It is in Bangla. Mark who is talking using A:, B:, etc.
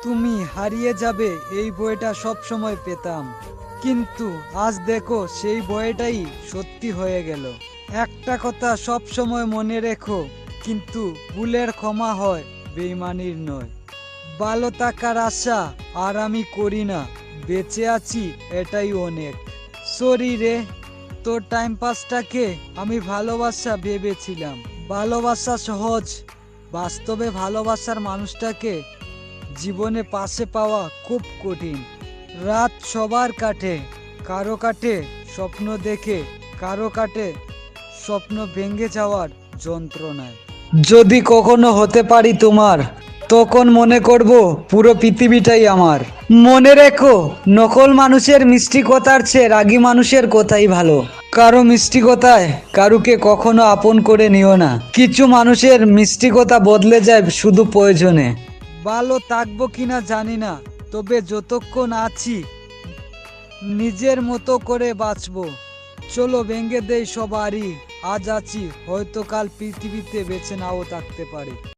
A: তুমি হারিয়ে যাবে এই বইটা সব সময় পেতাম, কিন্তু আজ দেখো সেই বইটাই সত্যি হয়ে গেল। একটা কথা সব সময় মনে রেখো, কিন্তু ভুলের ক্ষমা হয়, বেইমানির নয়। ভালো থাকার আশা আর আমি করি না, বেঁচে আছি এটাই অনেক। সরি রে, তোর টাইম পাসটাকে আমি ভালোবাসা ভেবেছিলাম। ভালোবাসা সহজ, বাস্তবে ভালোবাসার মানুষটাকে জীবনে পাশে পাওয়া খুব কঠিন। রাত সবার কাটে, কারো কাটে স্বপ্ন দেখে, কারো কাটে স্বপ্ন ভেঙে যাওয়ার যন্ত্রণায়। যদি কখনো হতে পারি তোমার, তখন মনে করব পুরো পৃথিবীটাই আমার। মনে রেখো, নকল মানুষের মিষ্টি কথার চেয়ে রাগী মানুষের কথাই ভালো। কারো মিষ্টি কথায় কারুকে কখনো আপন করে নিও না। কিছু মানুষের মিষ্টি কথা বদলে যায় শুধু প্রয়োজনে। ভালো থাকবো কিনা জানি না, তবে যতক্ষণ আছি নিজের মতো করে বাঁচবো। চলো ভেঙে দেই সবারই, আজ আছি হয়তো কাল পৃথিবীতে বেঁচে নাও থাকতে পারি।